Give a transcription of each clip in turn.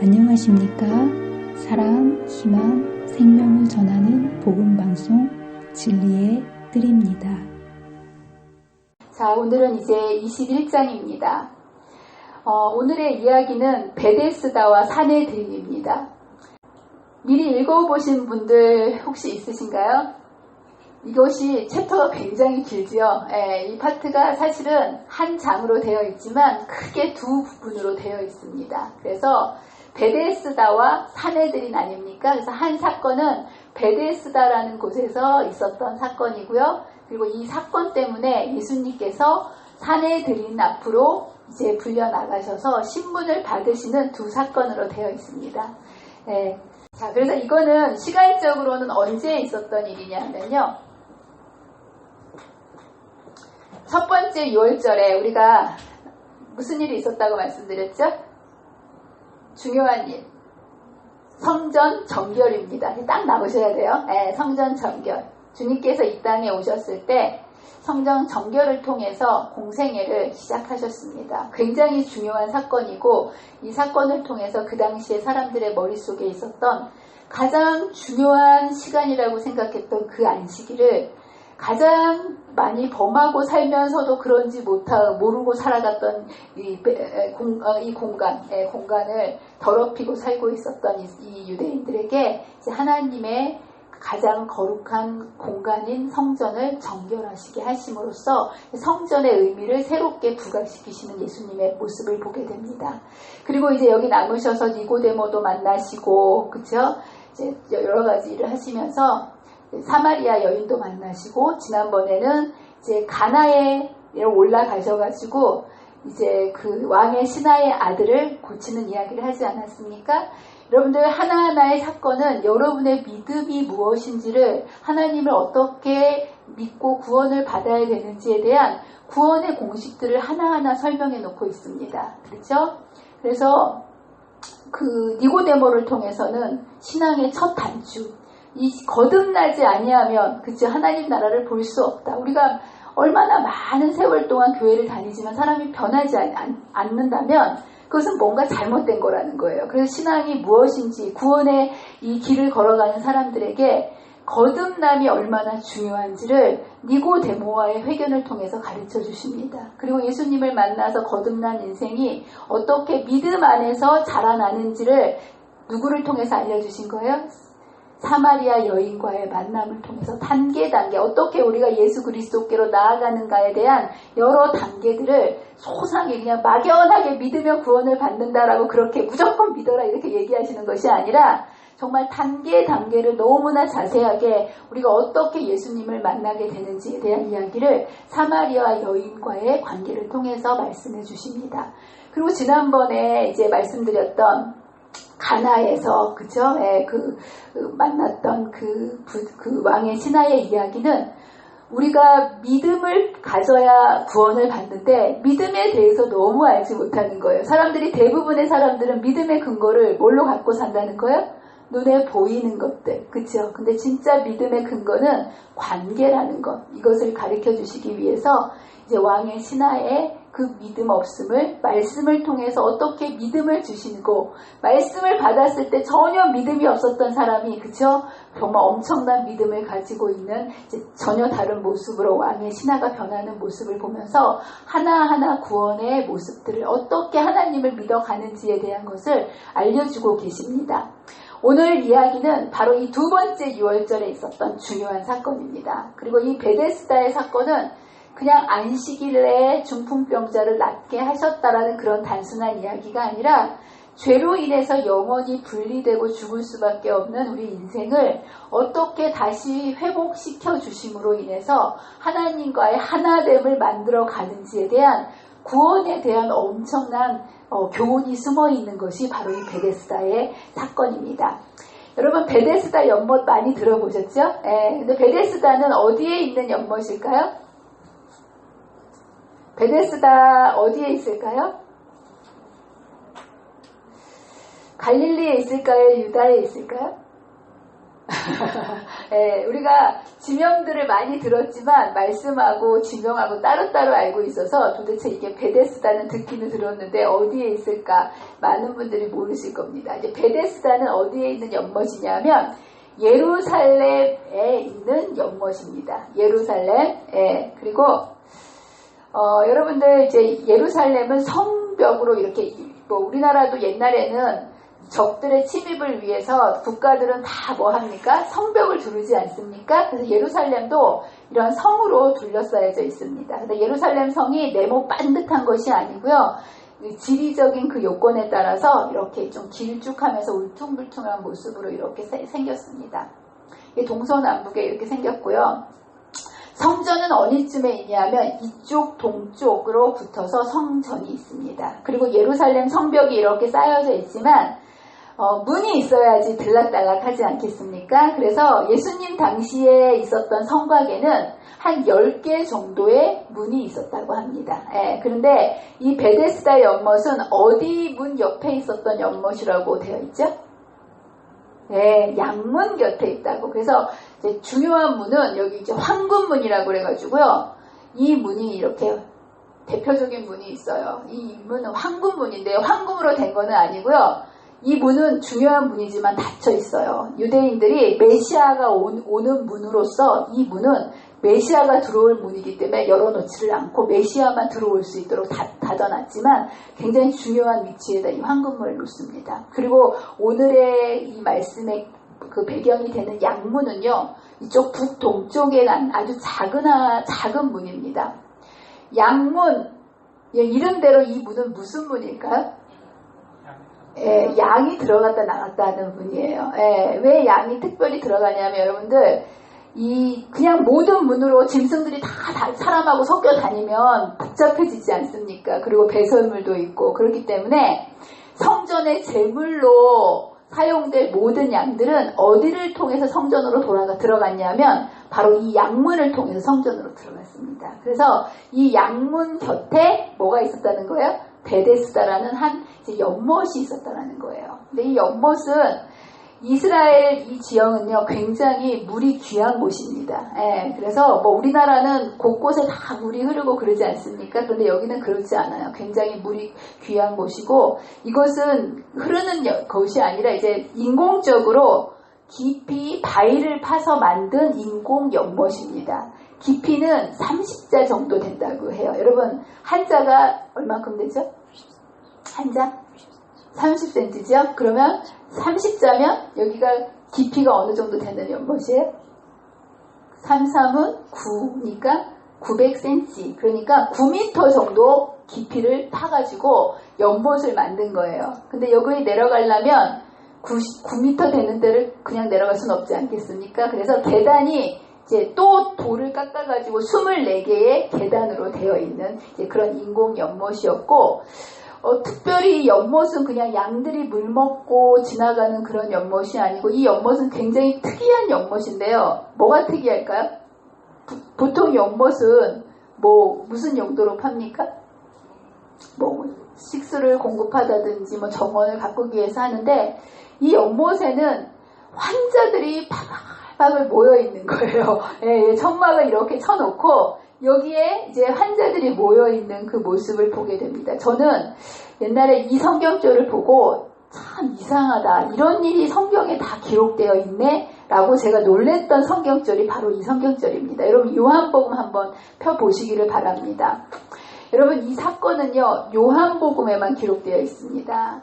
안녕하십니까? 사랑, 희망, 생명을 전하는 복음방송 진리의 뜰입니다. 자, 오늘은 이제 21장입니다. 오늘의 이야기는 베데스다와 사내들입니다. 미리 읽어보신 분들 혹시 있으신가요? 이것이 챕터가 굉장히 길지요. 이 파트가 사실은 한 장으로 되어 있지만 크게 두 부분으로 되어 있습니다. 그래서 베데스다와 사내들인 아닙니까? 그래서 한 사건은 베데스다라는 곳에서 있었던 사건이고요. 그리고 이 사건 때문에 예수님께서 사내들인 앞으로 이제 불려나가셔서 신문을 받으시는 두 사건으로 되어 있습니다. 자, 그래서 이거는 시간적으로는 언제 있었던 일이냐면요. 첫 번째 6월절에 우리가 무슨 일이 있었다고 말씀드렸죠? 중요한 일. 성전 정결입니다. 딱 나오셔야 돼요. 성전 정결. 주님께서 이 땅에 오셨을 때 성전 정결을 통해서 공생애를 시작하셨습니다. 굉장히 중요한 사건이고 이 사건을 통해서 그 당시에 사람들의 머릿속에 있었던 가장 중요한 시간이라고 생각했던 그 안식일을 가장 많이 범하고 살면서도 그런지 모르고 살아갔던 이 공간을 더럽히고 살고 있었던 이 유대인들에게 이제 하나님의 가장 거룩한 공간인 성전을 정결하시게 하심으로써 성전의 의미를 새롭게 부각시키시는 예수님의 모습을 보게 됩니다. 그리고 이제 여기 남으셔서 니고데모도 만나시고, 그쵸? 이제 여러 가지 일을 하시면서 사마리아 여인도 만나시고, 지난번에는 이제 가나에 올라가셔가지고 이제 그 왕의 신하의 아들을 고치는 이야기를 하지 않았습니까? 여러분들 하나하나의 사건은 여러분의 믿음이 무엇인지를 하나님을 어떻게 믿고 구원을 받아야 되는지에 대한 구원의 공식들을 하나하나 설명해 놓고 있습니다. 그렇죠? 그래서 그 니고데모를 통해서는 신앙의 첫 단추, 이 거듭나지 아니하면 그치 하나님 나라를 볼 수 없다. 우리가 얼마나 많은 세월 동안 교회를 다니지만 사람이 변하지 않는다면 그것은 뭔가 잘못된 거라는 거예요. 그래서 신앙이 무엇인지 구원의 이 길을 걸어가는 사람들에게 거듭남이 얼마나 중요한지를 니고데모와의 회견을 통해서 가르쳐 주십니다. 그리고 예수님을 만나서 거듭난 인생이 어떻게 믿음 안에서 자라나는지를 누구를 통해서 알려주신 거예요? 사마리아 여인과의 만남을 통해서 단계 어떻게 우리가 예수 그리스도께로 나아가는가에 대한 여러 단계들을 소상히 그냥 막연하게 믿으면 구원을 받는다라고 그렇게 무조건 믿어라 이렇게 얘기하시는 것이 아니라 정말 단계를 너무나 자세하게 우리가 어떻게 예수님을 만나게 되는지에 대한 이야기를 사마리아 여인과의 관계를 통해서 말씀해 주십니다. 그리고 지난번에 이제 말씀드렸던 가나에서 그죠? 만났던 그 왕의 신하의 이야기는 우리가 믿음을 가져야 구원을 받는데 믿음에 대해서 너무 알지 못하는 거예요. 대부분의 사람들은 믿음의 근거를 뭘로 갖고 산다는 거예요? 눈에 보이는 것들, 그렇죠? 근데 진짜 믿음의 근거는 관계라는 것. 이것을 가르쳐 주시기 위해서 이제 왕의 신하의 그 믿음 없음을 말씀을 통해서 어떻게 믿음을 주시고 말씀을 받았을 때 전혀 믿음이 없었던 사람이 그쵸? 정말 엄청난 믿음을 가지고 있는 이제 전혀 다른 모습으로 왕의 신하가 변하는 모습을 보면서 하나하나 구원의 모습들을 어떻게 하나님을 믿어가는지에 대한 것을 알려주고 계십니다. 오늘 이야기는 바로 이 두 번째 6월절에 있었던 중요한 사건입니다. 그리고 이 베데스다의 사건은 그냥 안식일에 중풍병자를 낫게 하셨다라는 그런 단순한 이야기가 아니라 죄로 인해서 영원히 분리되고 죽을 수밖에 없는 우리 인생을 어떻게 다시 회복시켜 주심으로 인해서 하나님과의 하나됨을 만들어 가는지에 대한 구원에 대한 엄청난 교훈이 숨어 있는 것이 바로 이 베데스다의 사건입니다. 여러분 베데스다 연못 많이 들어보셨죠? 근데 베데스다는 어디에 있는 연못일까요? 베데스다 어디에 있을까요? 갈릴리에 있을까요? 유다에 있을까요? 예, 우리가 지명들을 많이 들었지만 말씀하고 지명하고 따로따로 알고 있어서 도대체 이게 베데스다는 듣기는 들었는데 어디에 있을까 많은 분들이 모르실 겁니다. 이제 베데스다는 어디에 있는 연못이냐면 예루살렘에 있는 연못입니다. 예루살렘. 예, 그리고 여러분들 이제 예루살렘은 성벽으로 이렇게 뭐 우리나라도 옛날에는 적들의 침입을 위해서 국가들은 다 뭐 합니까? 성벽을 두르지 않습니까? 그래서 예루살렘도 이런 성으로 둘러싸여져 있습니다. 근데 예루살렘 성이 네모 반듯한 것이 아니고요. 지리적인 그 요건에 따라서 이렇게 좀 길쭉하면서 울퉁불퉁한 모습으로 이렇게 생겼습니다. 동서남북에 이렇게 생겼고요. 성전은 어디쯤에 있냐면 이쪽 동쪽으로 붙어서 성전이 있습니다. 그리고 예루살렘 성벽이 이렇게 쌓여져 있지만 문이 있어야지 들락달락하지 않겠습니까? 그래서 예수님 당시에 있었던 성곽에는 한 10개 정도의 문이 있었다고 합니다. 예, 그런데 이 베데스다 연못은 어디 문 옆에 있었던 연못이라고 되어 있죠? 네, 양문 곁에 있다고. 그래서 이제 중요한 문은 여기 이제 황금문이라고 그래가지고요. 이 문이 이렇게 대표적인 문이 있어요. 이 문은 황금문인데요. 황금으로 된 거는 아니고요. 이 문은 중요한 문이지만 닫혀 있어요. 유대인들이 메시아가 오는 문으로서 이 문은 메시아가 들어올 문이기 때문에 열어놓지를 않고 메시아만 들어올 수 있도록 닫아놨지만 굉장히 중요한 위치에다 이 황금문을 놓습니다. 그리고 오늘의 이 말씀의 그 배경이 되는 양문은요. 이쪽 북동쪽에 난 아주 작은 문입니다. 양문, 이름대로 이 문은 무슨 문일까요? 예, 양이 들어갔다 나갔다 하는 문이에요. 예, 왜 양이 특별히 들어가냐면 여러분들 그냥 모든 문으로 짐승들이 다 사람하고 섞여 다니면 복잡해지지 않습니까? 그리고 배설물도 있고 그렇기 때문에 성전의 제물로 사용될 모든 양들은 어디를 통해서 성전으로 들어갔냐면 바로 이 양문을 통해서 성전으로 들어갔습니다. 그래서 이 양문 곁에 뭐가 있었다는 거예요? 베데스다라는 한 연못이 있었다는 거예요. 근데 이 연못은 이스라엘 이 지형은요 굉장히 물이 귀한 곳입니다. 예, 그래서 뭐 우리나라는 곳곳에 다 물이 흐르고 그러지 않습니까? 그런데 여기는 그렇지 않아요. 굉장히 물이 귀한 곳이고 이것은 흐르는 곳이 아니라 이제 인공적으로 깊이 바위를 파서 만든 인공 연못입니다. 깊이는 30자 정도 된다고 해요. 여러분 한 자가 얼마큼 되죠? 한 자? 30cm죠? 그러면 30자면 여기가 깊이가 어느 정도 되는 연못이에요? 3, 3은 9니까 900cm. 그러니까 9m 정도 깊이를 파가지고 연못을 만든 거예요. 근데 여기 내려가려면 9m 되는 데를 그냥 내려갈 수는 없지 않겠습니까? 그래서 계단이 이제 또 돌을 깎아가지고 24개의 계단으로 되어 있는 이제 그런 인공 연못이었고, 특별히 연못은 그냥 양들이 물 먹고 지나가는 그런 연못이 아니고 이 연못은 굉장히 특이한 연못인데요. 뭐가 특이할까요? 보통 연못은 무슨 용도로 팝니까? 식수를 공급하다든지 정원을 가꾸기 위해서 하는데 이 연못에는 환자들이 바글바글 모여 있는 거예요. 예, 천막을 이렇게 쳐놓고 여기에 이제 환자들이 모여있는 그 모습을 보게 됩니다. 저는 옛날에 이 성경절을 보고 참 이상하다. 이런 일이 성경에 다 기록되어 있네? 라고 제가 놀랬던 성경절이 바로 이 성경절입니다. 여러분 요한복음 한번 펴보시기를 바랍니다. 여러분 이 사건은요. 요한복음에만 기록되어 있습니다.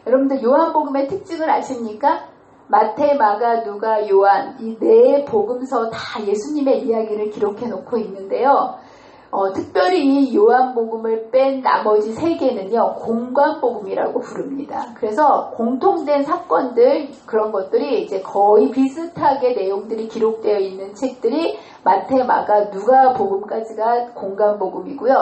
여러분들 요한복음의 특징을 아십니까? 마태, 마가, 누가, 요한 이 네 복음서 다 예수님의 이야기를 기록해 놓고 있는데요. 특별히 이 요한복음을 뺀 나머지 세 개는요. 공관복음이라고 부릅니다. 그래서 공통된 사건들 그런 것들이 이제 거의 비슷하게 내용들이 기록되어 있는 책들이 마태, 마가, 누가 복음까지가 공관복음이고요.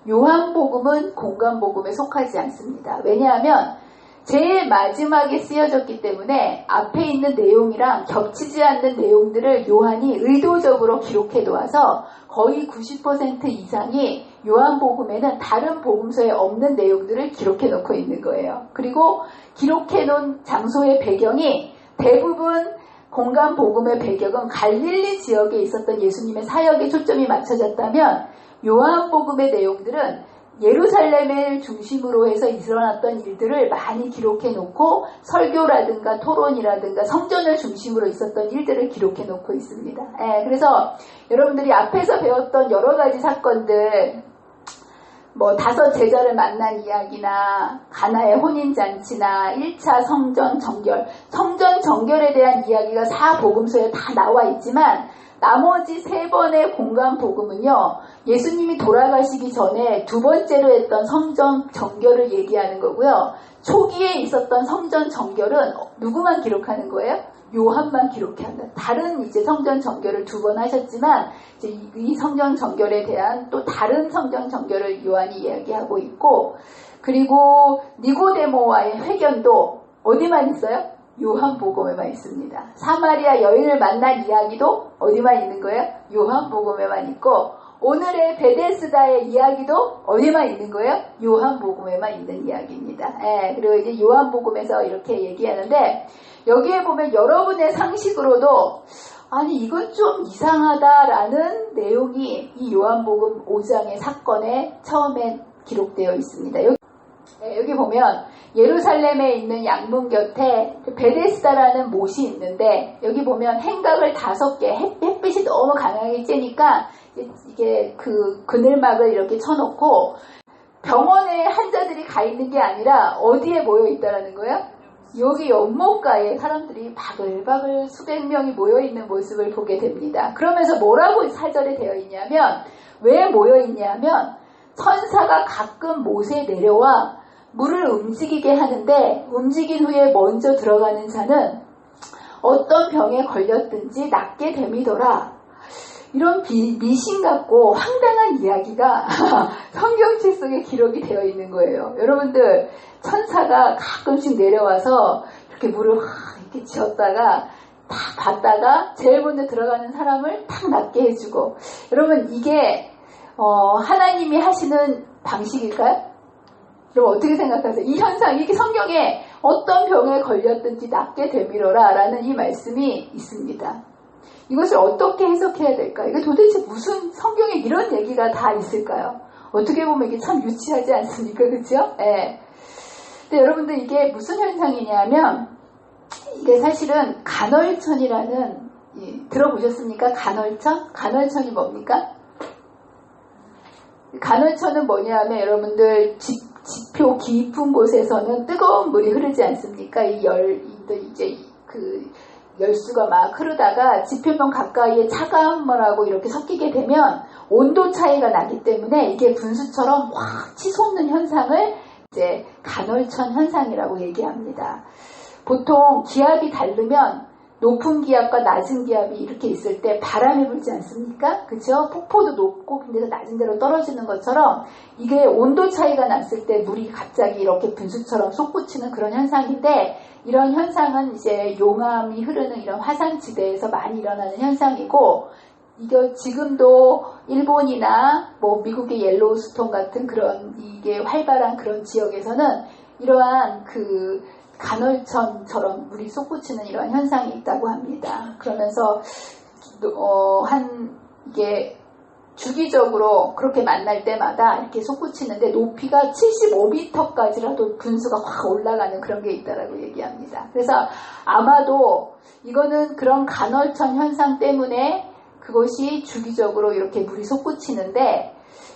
요한복음은 공관복음에 속하지 않습니다. 왜냐하면 제일 마지막에 쓰여졌기 때문에 앞에 있는 내용이랑 겹치지 않는 내용들을 요한이 의도적으로 기록해 놓아서 거의 90% 이상이 요한복음에는 다른 복음서에 없는 내용들을 기록해 놓고 있는 거예요. 그리고 기록해 놓은 장소의 배경이 대부분 공간 복음의 배경은 갈릴리 지역에 있었던 예수님의 사역에 초점이 맞춰졌다면 요한복음의 내용들은 예루살렘을 중심으로 해서 일어났던 일들을 많이 기록해 놓고 설교라든가 토론이라든가 성전을 중심으로 있었던 일들을 기록해 놓고 있습니다. 그래서 여러분들이 앞에서 배웠던 여러 가지 사건들, 뭐 5 제자를 만난 이야기나 가나의 혼인잔치나 1차 성전 정결에 대한 이야기가 4복음서에 다 나와 있지만 나머지 3번의 공간 복음은요, 예수님이 돌아가시기 전에 2번째로 했던 성전 정결을 얘기하는 거고요. 초기에 있었던 성전 정결은 누구만 기록하는 거예요? 요한만 기록한다. 다른 이제 성전 정결을 2번 하셨지만 이제 이 성전 정결에 대한 또 다른 성전 정결을 요한이 이야기하고 있고, 그리고 니고데모와의 회견도 어디만 있어요? 요한복음에만 있습니다. 사마리아 여인을 만난 이야기도 어디만 있는 거예요? 요한복음에만 있고, 오늘의 베데스다의 이야기도 어디만 있는 거예요? 요한복음에만 있는 이야기입니다. 그리고 이제 요한복음에서 이렇게 얘기하는데, 여기에 보면 여러분의 상식으로도 아니 이건 좀 이상하다라는 내용이 이 요한복음 5장의 사건에 처음에 기록되어 있습니다. 여기 보면 예루살렘에 있는 양문 곁에 베데스다라는 못이 있는데, 여기 보면 행각을 5개, 햇빛이 너무 강하게 쬐니까 이게 그 그늘막을 이렇게 쳐놓고 병원에 환자들이 가 있는 게 아니라 어디에 모여 있다라는 거예요? 여기 연못가에 사람들이 바글바글 수백 명이 모여있는 모습을 보게 됩니다. 그러면서 뭐라고 4절에 되어 있냐면, 왜 모여있냐면 천사가 가끔 못에 내려와 물을 움직이게 하는데, 움직인 후에 먼저 들어가는 자는 어떤 병에 걸렸든지 낫게 됨이더라. 이런 미신 같고 황당한 이야기가 성경책 속에 기록이 되어 있는 거예요. 여러분들, 천사가 가끔씩 내려와서 이렇게 물을 이렇게 지었다가 다 봤다가 제일 먼저 들어가는 사람을 탁 낫게 해주고, 여러분 이게 하나님이 하시는 방식일까요? 여러분 어떻게 생각하세요? 이 현상, 이게 성경에 어떤 병에 걸렸든지 낫게 되미러라 라는 이 말씀이 있습니다. 이것을 어떻게 해석해야 될까요? 이게 도대체 무슨 성경에 이런 얘기가 다 있을까요? 어떻게 보면 이게 참 유치하지 않습니까? 그렇죠? 근데 여러분들 이게 무슨 현상이냐면, 이게 사실은 간헐천이라는, 들어보셨습니까? 간헐천? 간헐천이 뭡니까? 간헐천은 뭐냐면 여러분들 지표 깊은 곳에서는 뜨거운 물이 흐르지 않습니까? 이제 그 열수가 막 흐르다가 지표면 가까이에 차가운 물하고 이렇게 섞이게 되면 온도 차이가 나기 때문에 이게 분수처럼 확 치솟는 현상을 이제 간헐천 현상이라고 얘기합니다. 보통 기압이 다르면 높은 기압과 낮은 기압이 이렇게 있을 때 바람이 불지 않습니까? 그죠? 폭포도 높고 근데서 낮은 데로 떨어지는 것처럼 이게 온도 차이가 났을 때 물이 갑자기 이렇게 분수처럼 솟구치는 그런 현상인데, 이런 현상은 이제 용암이 흐르는 이런 화산지대에서 많이 일어나는 현상이고, 이거 지금도 일본이나 뭐 미국의 옐로우스톤 같은 그런 이게 활발한 그런 지역에서는 이러한 그 간헐천처럼 물이 솟구치는 이런 현상이 있다고 합니다. 그러면서 이게 주기적으로 그렇게 만날 때마다 이렇게 솟구치는데 높이가 75m까지라도 분수가 확 올라가는 그런 게 있다라고 얘기합니다. 그래서 아마도 이거는 그런 간헐천 현상 때문에 그것이 주기적으로 이렇게 물이 솟구치는데,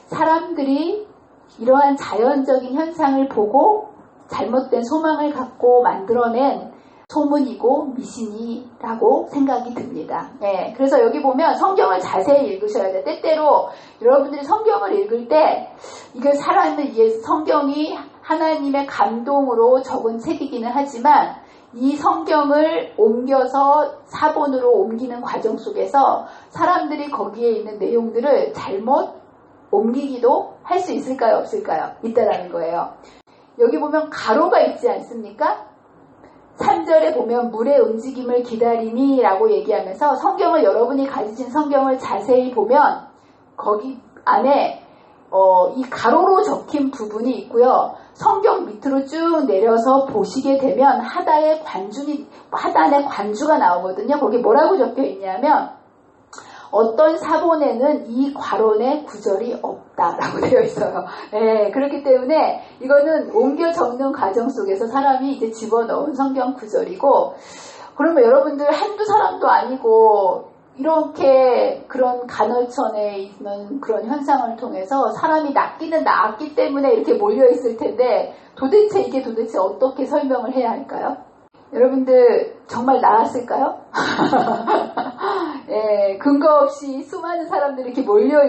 사람들이 이러한 자연적인 현상을 보고 잘못된 소망을 갖고 만들어낸 소문이고 미신이라고 생각이 듭니다. 그래서 여기 보면 성경을 자세히 읽으셔야 돼요. 때때로 여러분들이 성경을 읽을 때 이게 이게 성경이 하나님의 감동으로 적은 책이기는 하지만 이 성경을 옮겨서 사본으로 옮기는 과정 속에서 사람들이 거기에 있는 내용들을 잘못 옮기기도 할 수 있을까요? 없을까요? 있다라는 거예요. 여기 보면 가로가 있지 않습니까? 3절에 보면 물의 움직임을 기다리니 라고 얘기하면서 성경을, 여러분이 가지신 성경을 자세히 보면 거기 안에 이 가로로 적힌 부분이 있고요. 성경 밑으로 쭉 내려서 보시게 되면 하단에 관주가 나오거든요. 거기 뭐라고 적혀 있냐면 어떤 사본에는 이 괄원의 구절이 없다라고 되어 있어요. 예, 그렇기 때문에 이거는 옮겨 적는 과정 속에서 사람이 이제 집어넣은 성경 구절이고, 그러면 여러분들 한두 사람도 아니고 이렇게 그런 간헐천에 있는 그런 현상을 통해서 사람이 낫기는 낫기 때문에 이렇게 몰려 있을 텐데 도대체 이게 어떻게 설명을 해야 할까요? 여러분들 정말 나았을까요? 예, 근거 없이 수많은 사람들이 이렇게 몰려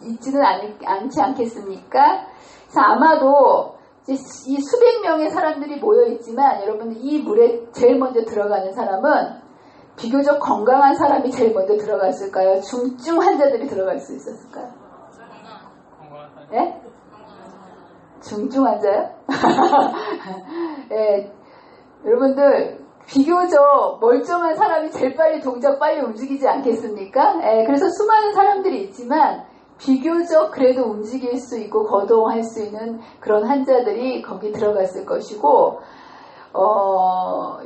있지는 않지 않겠습니까? 그래서 아마도 이 수백 명의 사람들이 모여 있지만 여러분 이 물에 제일 먼저 들어가는 사람은 비교적 건강한 사람이 제일 먼저 들어갔을까요? 중증 환자들이 들어갈 수 있었을까요? 예? 중증 환자요? 예. 여러분들 비교적 멀쩡한 사람이 제일 빨리 빨리 움직이지 않겠습니까? 예, 그래서 수많은 사람들이 있지만 비교적 그래도 움직일 수 있고 거동할 수 있는 그런 환자들이 거기 들어갔을 것이고,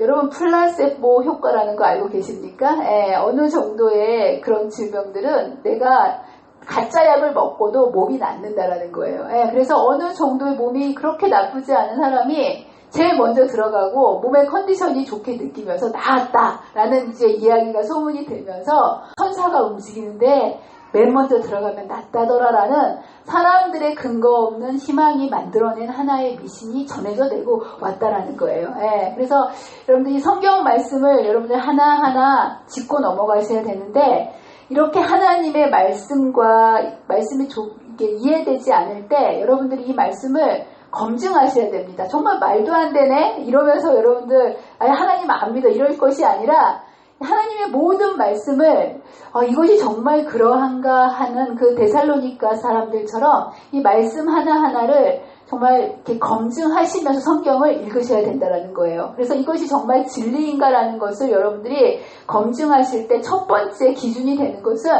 여러분 플라세보 효과라는 거 알고 계십니까? 예, 어느 정도의 그런 질병들은 내가 가짜 약을 먹고도 몸이 낫는다라는 거예요. 예, 그래서 어느 정도의 몸이 그렇게 나쁘지 않은 사람이 제일 먼저 들어가고 몸의 컨디션이 좋게 느끼면서 나았다라는 이제 이야기가 소문이 되면서 천사가 움직이는데 맨 먼저 들어가면 낫다더라라는 사람들의 근거 없는 희망이 만들어낸 하나의 미신이 전해져 내고 왔다라는 거예요. 예, 그래서 여러분들 이 성경 말씀을 여러분들 하나하나 짚고 넘어가셔야 되는데, 이렇게 하나님의 말씀이 이렇게 이해되지 않을 때 여러분들이 이 말씀을 검증하셔야 됩니다. 정말 말도 안 되네? 이러면서 여러분들 하나님 안 믿어 이럴 것이 아니라 하나님의 모든 말씀을 이것이 정말 그러한가 하는 그 데살로니가 사람들처럼 이 말씀 하나하나를 정말 이렇게 검증하시면서 성경을 읽으셔야 된다는 거예요. 그래서 이것이 정말 진리인가라는 것을 여러분들이 검증하실 때 첫 번째 기준이 되는 것은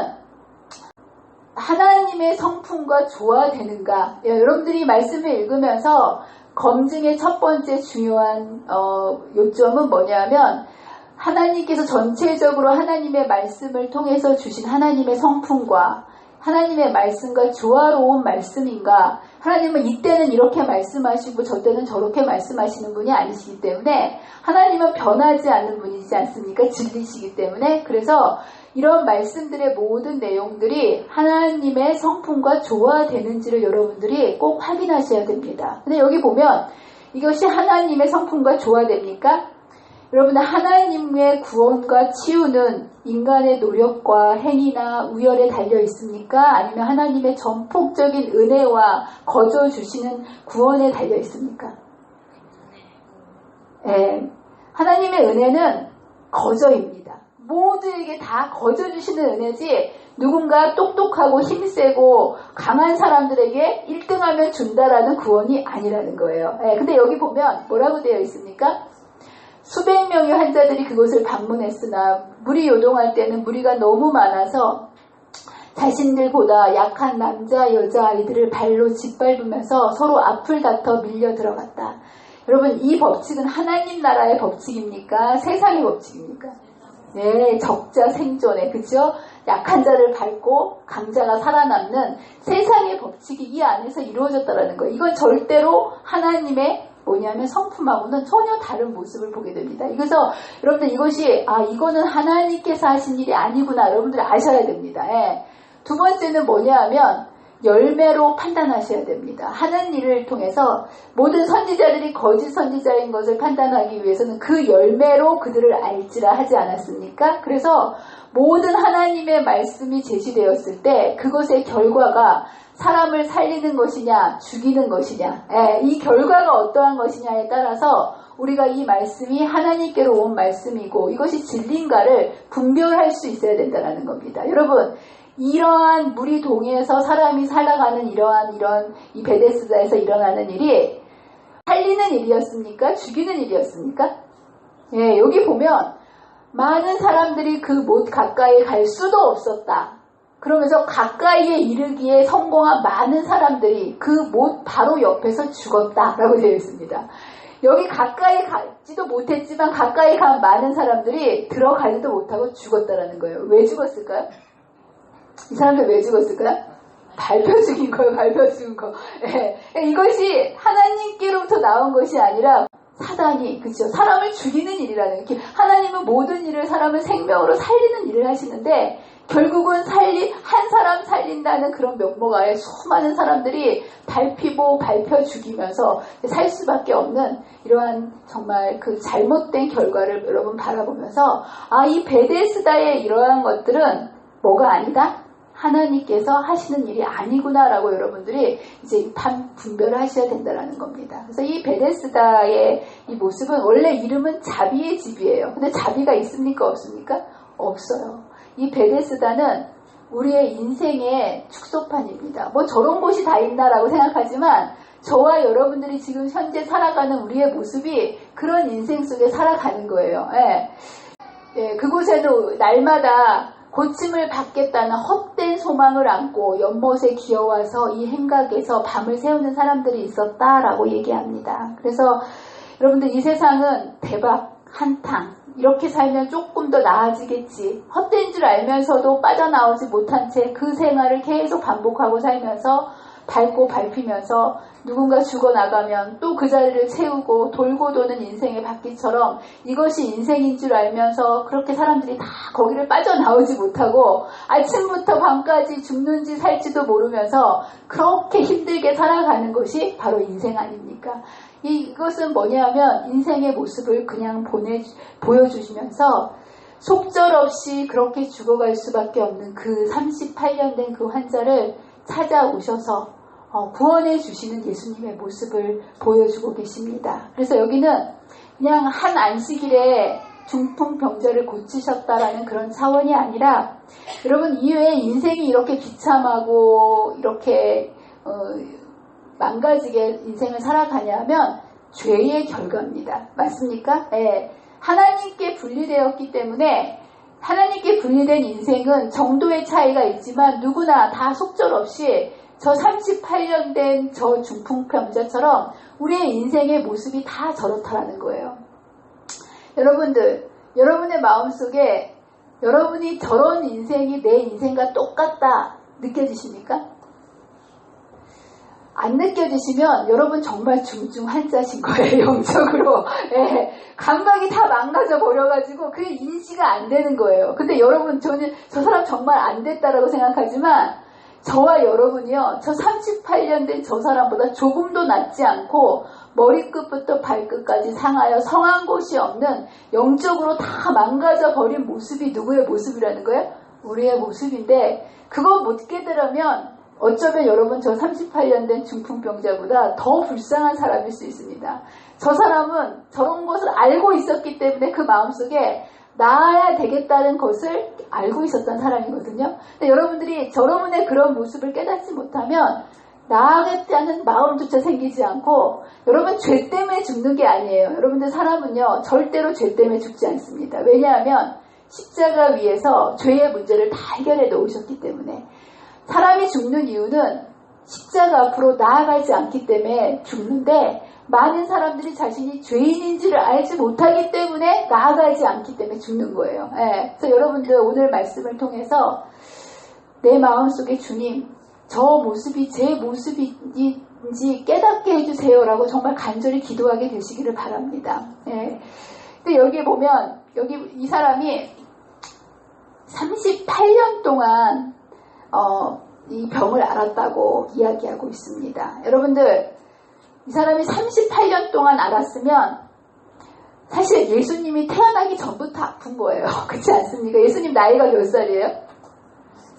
하나님의 성품과 조화되는가. 여러분들이 말씀을 읽으면서 검증의 첫 번째 중요한 요점은 뭐냐면 하나님께서 전체적으로 하나님의 말씀을 통해서 주신 하나님의 성품과 하나님의 말씀과 조화로운 말씀인가. 하나님은 이때는 이렇게 말씀하시고 저때는 저렇게 말씀하시는 분이 아니시기 때문에 하나님은 변하지 않는 분이지 않습니까? 진리시기 때문에. 그래서 이런 말씀들의 모든 내용들이 하나님의 성품과 조화되는지를 여러분들이 꼭 확인하셔야 됩니다. 근데 여기 보면 이것이 하나님의 성품과 조화됩니까? 여러분들 하나님의 구원과 치유는 인간의 노력과 행위나 우열에 달려 있습니까? 아니면 하나님의 전폭적인 은혜와 거저 주시는 구원에 달려 있습니까? 네, 하나님의 은혜는 거저입니다. 모두에게 다 거저 주시는 은혜지 누군가 똑똑하고 힘세고 강한 사람들에게 1등하면 준다라는 구원이 아니라는 거예요. 네, 근데 여기 보면 뭐라고 되어 있습니까? 수백 명의 환자들이 그곳을 방문했으나 물이 요동할 때는 무리가 너무 많아서 자신들보다 약한 남자 여자 아이들을 발로 짓밟으면서 서로 앞을 다퉈 밀려 들어갔다. 여러분 이 법칙은 하나님 나라의 법칙입니까? 세상의 법칙입니까? 네, 적자 생존에, 그죠? 약한 자를 밟고 강자가 살아남는 세상의 법칙이 이 안에서 이루어졌다는 거예요. 이건 절대로 하나님의 뭐냐면 성품하고는 전혀 다른 모습을 보게 됩니다. 그래서 여러분들 이것이 이거는 하나님께서 하신 일이 아니구나 여러분들 아셔야 됩니다. 예. 두 번째는 뭐냐면 열매로 판단하셔야 됩니다. 하는 일을 통해서 모든 선지자들이 거짓 선지자인 것을 판단하기 위해서는 그 열매로 그들을 알지라 하지 않았습니까? 그래서 모든 하나님의 말씀이 제시되었을 때 그것의 결과가 사람을 살리는 것이냐 죽이는 것이냐, 이 결과가 어떠한 것이냐에 따라서 우리가 이 말씀이 하나님께로 온 말씀이고 이것이 진리인가를 분별할 수 있어야 된다는 겁니다. 여러분 이러한 물이 동해서 사람이 살아가는 이런 이 베데스다에서 일어나는 일이 살리는 일이었습니까? 죽이는 일이었습니까? 예, 여기 보면 많은 사람들이 그 못 가까이 갈 수도 없었다. 그러면서 가까이에 이르기에 성공한 많은 사람들이 그 못 바로 옆에서 죽었다라고 되어 있습니다. 여기 가까이 가지도 못했지만 가까이 간 많은 사람들이 들어가지도 못하고 죽었다라는 거예요. 왜 죽었을까요? 이 사람들 왜 죽었을까요? 밟혀 죽인 거예요. 밟혀 죽인 거. 네. 이것이 하나님께로부터 나온 것이 아니라 사단이, 그렇죠, 사람을 죽이는 일이라는, 하나님은 모든 일을 사람을 생명으로 살리는 일을 하시는데 결국은 한 사람 살린다는 그런 명목 아래 수많은 사람들이 밟혀 죽이면서 살 수밖에 없는 이러한 정말 그 잘못된 결과를 여러분 바라보면서, 이 베데스다의 이러한 것들은 뭐가 아니다? 하나님께서 하시는 일이 아니구나라고 여러분들이 이제 분별을 하셔야 된다는 겁니다. 그래서 이 베데스다의 이 모습은 원래 이름은 자비의 집이에요. 근데 자비가 있습니까? 없습니까? 없어요. 이 베데스다는 우리의 인생의 축소판입니다. 뭐 저런 곳이 다 있나라고 생각하지만 저와 여러분들이 지금 현재 살아가는 우리의 모습이 그런 인생 속에 살아가는 거예요. 예, 그곳에는 날마다 고침을 받겠다는 헛된 소망을 안고 연못에 기어와서 이 행각에서 밤을 새우는 사람들이 있었다라고 얘기합니다. 그래서 여러분들 이 세상은 대박 한탕, 이렇게 살면 조금 더 나아지겠지, 헛된 줄 알면서도 빠져나오지 못한 채 그 생활을 계속 반복하고 살면서 밟고 밟히면서 누군가 죽어나가면 또 그 자리를 채우고 돌고 도는 인생의 바퀴처럼 이것이 인생인 줄 알면서 그렇게 사람들이 다 거기를 빠져나오지 못하고 아침부터 밤까지 죽는지 살지도 모르면서 그렇게 힘들게 살아가는 것이 바로 인생 아닙니까? 이것은 뭐냐면 인생의 모습을 그냥 보여주시면서 속절없이 그렇게 죽어갈 수밖에 없는 그 38년 된 그 환자를 찾아오셔서 구원해 주시는 예수님의 모습을 보여주고 계십니다. 그래서 여기는 그냥 한 안식일에 중풍병자를 고치셨다라는 그런 차원이 아니라, 여러분 이외에 인생이 이렇게 비참하고 이렇게 망가지게 인생을 살아가냐면 죄의 결과입니다. 맞습니까? 네. 하나님께 분리되었기 때문에 하나님께 분리된 인생은 정도의 차이가 있지만 누구나 다 속절없이 저 38년 된 저 중풍병자처럼 우리의 인생의 모습이 다 저렇다라는 거예요. 여러분들, 여러분의 마음속에 여러분이 저런 인생이 내 인생과 똑같다 느껴지십니까? 안 느껴지시면 여러분 정말 중증 환자신 거예요. 영적으로. 예, 감각이 다 망가져 버려가지고 그게 인지가 안 되는 거예요. 근데 여러분, 저는 저 사람 정말 안 됐다라고 생각하지만 저와 여러분이요, 저 38년 된 저 사람보다 조금도 낫지 않고 머리끝부터 발끝까지 상하여 성한 곳이 없는, 영적으로 다 망가져 버린 모습이 누구의 모습이라는 거예요? 우리의 모습인데, 그거 못 깨달으면 어쩌면 여러분 저 38년 된 중풍병자보다 더 불쌍한 사람일 수 있습니다. 저 사람은 저런 것을 알고 있었기 때문에 그 마음속에 나아야 되겠다는 것을 알고 있었던 사람이거든요. 근데 여러분들이 여러분의 그런 모습을 깨닫지 못하면 나아가겠다는 마음조차 생기지 않고, 여러분 죄 때문에 죽는 게 아니에요. 여러분들 사람은요 절대로 죄 때문에 죽지 않습니다. 왜냐하면 십자가 위에서 죄의 문제를 다 해결해 놓으셨기 때문에. 사람이 죽는 이유는 십자가 앞으로 나아가지 않기 때문에 죽는데, 많은 사람들이 자신이 죄인인지를 알지 못하기 때문에 나아가지 않기 때문에 죽는 거예요. 예. 그래서 여러분들 오늘 말씀을 통해서 내 마음속에 주님, 저 모습이 제 모습인지 깨닫게 해주세요라고 정말 간절히 기도하게 되시기를 바랍니다. 예. 근데 여기에 보면 이 사람이 38년 동안 이 병을 앓았다고 이야기하고 있습니다. 여러분들, 이 사람이 38년 동안 앓았으면 사실 예수님이 태어나기 전부터 아픈 거예요. 그렇지 않습니까? 예수님 나이가 몇 살이에요?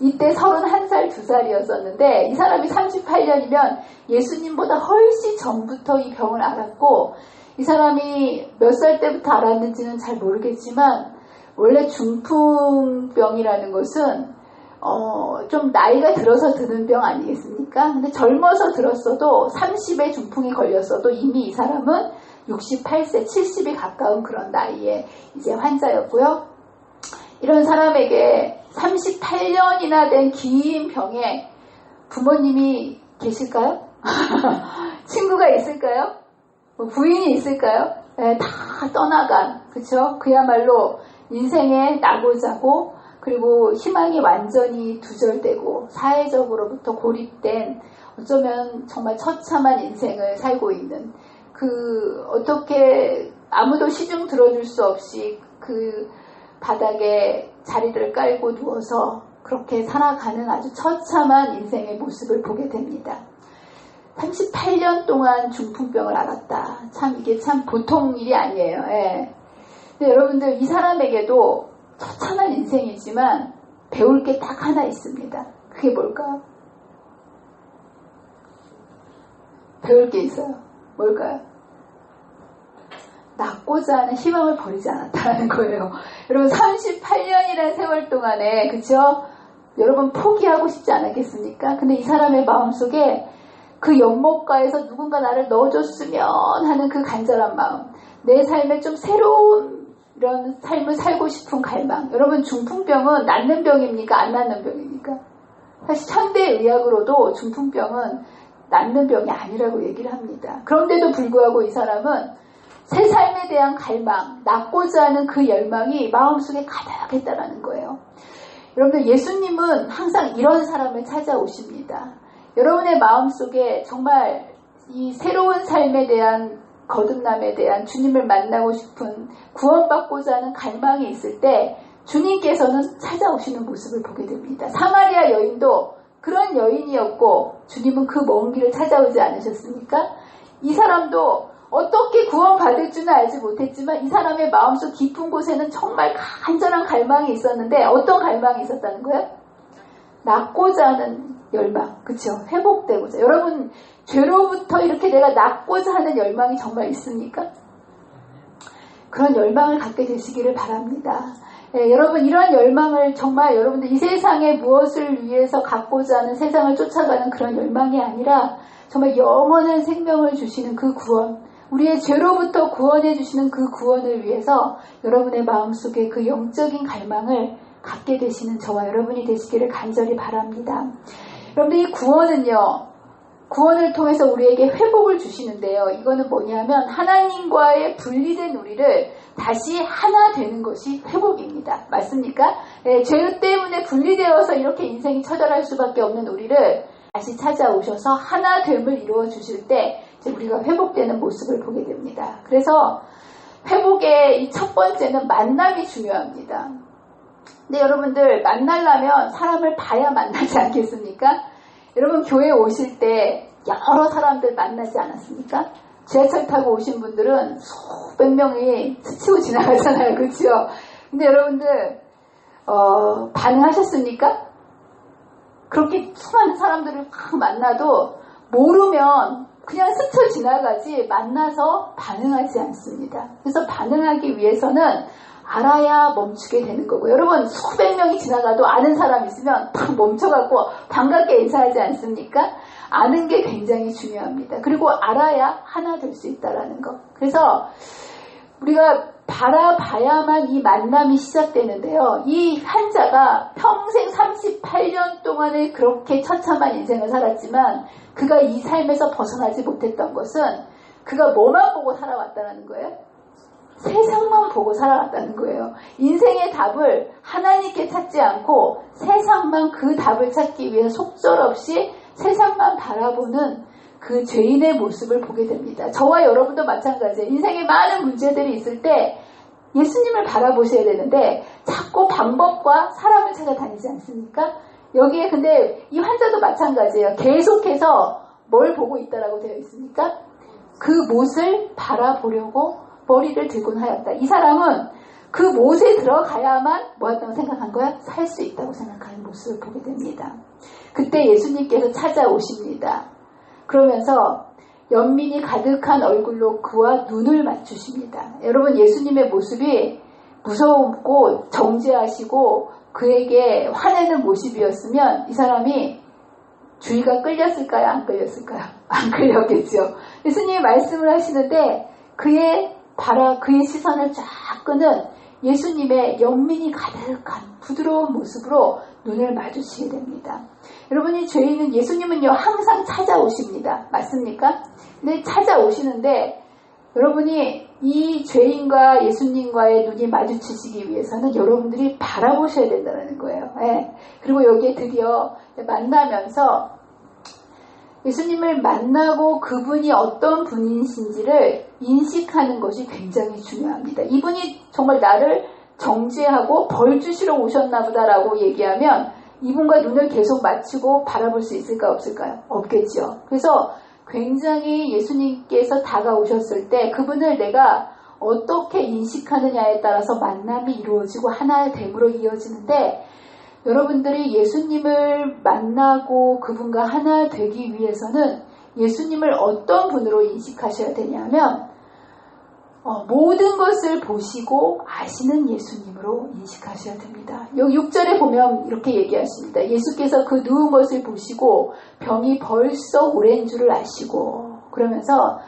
이때 31살, 2살이었었는데 이 사람이 38년이면 예수님보다 훨씬 전부터 이 병을 앓았고, 이 사람이 몇 살 때부터 앓았는지는 잘 모르겠지만 원래 중풍병이라는 것은 좀 나이가 들어서 드는 병 아니겠습니까? 근데 젊어서 들었어도 30에 중풍이 걸렸어도 이미 이 사람은 68세, 70이 가까운 그런 나이에 이제 환자였고요. 이런 사람에게 38년이나 된 긴 병에 부모님이 계실까요? 친구가 있을까요? 부인이 있을까요? 네, 다 떠나간, 그쵸? 그야말로 인생에 나고 자고, 그리고 희망이 완전히 두절되고, 사회적으로부터 고립된, 어쩌면 정말 처참한 인생을 살고 있는, 어떻게 아무도 시중 들어줄 수 없이 그 바닥에 자리를 깔고 누워서 그렇게 살아가는 아주 처참한 인생의 모습을 보게 됩니다. 38년 동안 중풍병을 앓았다. 참 이게 참 보통 일이 아니에요. 예. 근데 여러분들 이 사람에게도 처참한 인생이지만 배울 게 딱 하나 있습니다. 그게 뭘까요? 배울 게 있어요. 뭘까요? 낳고자 하는 희망을 버리지 않았다는 거예요. 여러분 38년이라는 세월 동안에 그쵸? 여러분 포기하고 싶지 않았겠습니까? 근데 이 사람의 마음속에 그 연못가에서 누군가 나를 넣어줬으면 하는 그 간절한 마음, 내 삶에 좀 새로운 이런 삶을 살고 싶은 갈망. 여러분 중풍병은 낫는 병입니까? 안 낫는 병입니까? 사실 현대의학으로도 중풍병은 낫는 병이 아니라고 얘기를 합니다. 그런데도 불구하고 이 사람은 새 삶에 대한 갈망, 낳고자 하는 그 열망이 마음속에 가득했다라는 거예요. 여러분들 예수님은 항상 이런 사람을 찾아오십니다. 여러분의 마음속에 정말 이 새로운 삶에 대한 거듭남에 대한 주님을 만나고 싶은 구원받고자 하는 갈망이 있을 때 주님께서는 찾아오시는 모습을 보게 됩니다. 사마리아 여인도 그런 여인이었고 주님은 그 먼 길을 찾아오지 않으셨습니까? 이 사람도 어떻게 구원받을 줄은 알지 못했지만 이 사람의 마음속 깊은 곳에는 정말 간절한 갈망이 있었는데 어떤 갈망이 있었다는 거예요? 낫고자 하는 열망, 그쵸? 회복되고자. 여러분 죄로부터 이렇게 내가 낫고자 하는 열망이 정말 있습니까? 그런 열망을 갖게 되시기를 바랍니다. 예, 여러분 이런 열망을 정말 여러분들 이 세상에 무엇을 위해서 갖고자 하는 세상을 쫓아가는 그런 열망이 아니라 정말 영원한 생명을 주시는 그 구원, 우리의 죄로부터 구원해 주시는 그 구원을 위해서 여러분의 마음속에 그 영적인 갈망을 갖게 되시는 저와 여러분이 되시기를 간절히 바랍니다. 여러분들 이 구원은요, 구원을 통해서 우리에게 회복을 주시는데요. 이거는 뭐냐면 하나님과의 분리된 우리를 다시 하나 되는 것이 회복입니다. 맞습니까? 네, 죄 때문에 분리되어서 이렇게 인생이 처절할 수밖에 없는 우리를 다시 찾아오셔서 하나됨을 이루어 주실 때 우리가 회복되는 모습을 보게 됩니다. 그래서 회복의 이 첫 번째는 만남이 중요합니다. 근데 여러분들 만나려면 사람을 봐야 만나지 않겠습니까? 여러분 교회 오실 때 여러 사람들 만나지 않았습니까? 지하철 타고 오신 분들은 수백 명이 스치고 지나가잖아요. 그렇죠? 근데 여러분들 반응하셨습니까? 그렇게 수많은 사람들을 막 만나도 모르면 그냥 스쳐 지나가지 만나서 반응하지 않습니다. 그래서 반응하기 위해서는 알아야 멈추게 되는 거고, 여러분 수백 명이 지나가도 아는 사람 있으면 딱 멈춰갖고 반갑게 인사하지 않습니까? 아는 게 굉장히 중요합니다. 그리고 알아야 하나 될 수 있다라는 거. 그래서 우리가 바라봐야만 이 만남이 시작되는데요. 이 환자가 평생 38년 동안에 그렇게 처참한 인생을 살았지만 그가 이 삶에서 벗어나지 못했던 것은 그가 뭐만 보고 살아왔다는 거예요? 세상만 보고 살아왔다는 거예요. 인생의 답을 하나님께 찾지 않고 세상만 그 답을 찾기 위해 속절없이 세상만 바라보는 그 죄인의 모습을 보게 됩니다. 저와 여러분도 마찬가지예요. 인생에 많은 문제들이 있을 때 예수님을 바라보셔야 되는데 자꾸 방법과 사람을 찾아다니지 않습니까? 여기에 근데 이 환자도 마찬가지예요. 계속해서 뭘 보고 있다라고 되어 있습니까? 그 못을 바라보려고 머리를 들곤 하였다. 이 사람은 그 못에 들어가야만 뭐였다고 생각한 거야? 살 수 있다고 생각하는 모습을 보게 됩니다. 그때 예수님께서 찾아오십니다. 그러면서 연민이 가득한 얼굴로 그와 눈을 맞추십니다. 여러분 예수님의 모습이 무섭고 정죄하시고 그에게 화내는 모습이었으면 이 사람이 주의가 끌렸을까요? 안 끌렸을까요? 안 끌렸겠죠. 예수님이 말씀을 하시는데 그의 시선을 쫙 끄는 예수님의 연민이 가득한 부드러운 모습으로 눈을 마주치게 됩니다. 여러분이 죄인은 예수님은요 항상 찾아오십니다. 맞습니까? 근데 찾아오시는데 여러분이 이 죄인과 예수님과의 눈이 마주치시기 위해서는 여러분들이 바라보셔야 된다는 거예요. 예. 그리고 여기에 드디어 만나면서 예수님을 만나고 그분이 어떤 분이신지를 인식하는 것이 굉장히 중요합니다. 이분이 정말 나를 정죄하고 벌 주시러 오셨나 보다라고 얘기하면 이분과 눈을 계속 맞추고 바라볼 수 있을까요? 없을까요? 없겠죠. 그래서 굉장히 예수님께서 다가오셨을 때 그분을 내가 어떻게 인식하느냐에 따라서 만남이 이루어지고 하나의 됨으로 이어지는데 여러분들이 예수님을 만나고 그분과 하나 되기 위해서는 예수님을 어떤 분으로 인식하셔야 되냐면 모든 것을 보시고 아시는 예수님으로 인식하셔야 됩니다. 여기 6절에 보면 이렇게 얘기하십니다. 예수께서 그 누운 것을 보시고 병이 벌써 오랜 줄을 아시고 그러면서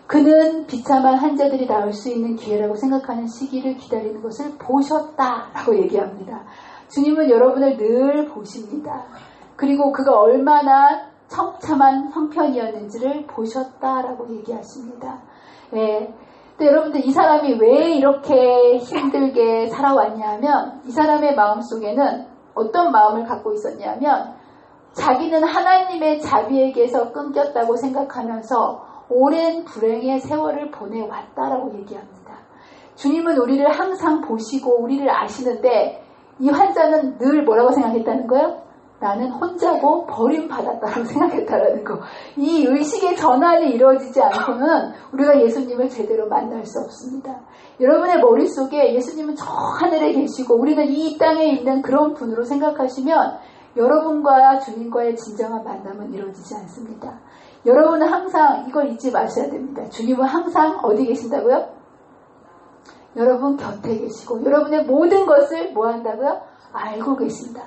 그는 비참한 환자들이 나을 수 있는 기회라고 생각하는 시기를 기다리는 것을 보셨다라고 얘기합니다. 주님은 여러분을 늘 보십니다. 그리고 그가 얼마나 청참한 형편이었는지를 보셨다라고 얘기하십니다. 예. 근데 여러분들 이 사람이 왜 이렇게 힘들게 살아왔냐 하면 이 사람의 마음속에는 어떤 마음을 갖고 있었냐면 자기는 하나님의 자비에게서 끊겼다고 생각하면서 오랜 불행의 세월을 보내왔다라고 얘기합니다. 주님은 우리를 항상 보시고 우리를 아시는데 이 환자는 늘 뭐라고 생각했다는 거예요? 나는 혼자고 버림받았다고 생각했다라는 거. 이 의식의 전환이 이루어지지 않고는 우리가 예수님을 제대로 만날 수 없습니다. 여러분의 머릿속에 예수님은 저 하늘에 계시고 우리는 이 땅에 있는 그런 분으로 생각하시면 여러분과 주님과의 진정한 만남은 이루어지지 않습니다. 여러분은 항상 이걸 잊지 마셔야 됩니다. 주님은 항상 어디 계신다고요? 여러분 곁에 계시고 여러분의 모든 것을 뭐 한다고요? 알고 계신다.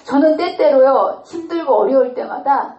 저는 때때로요 힘들고 어려울 때마다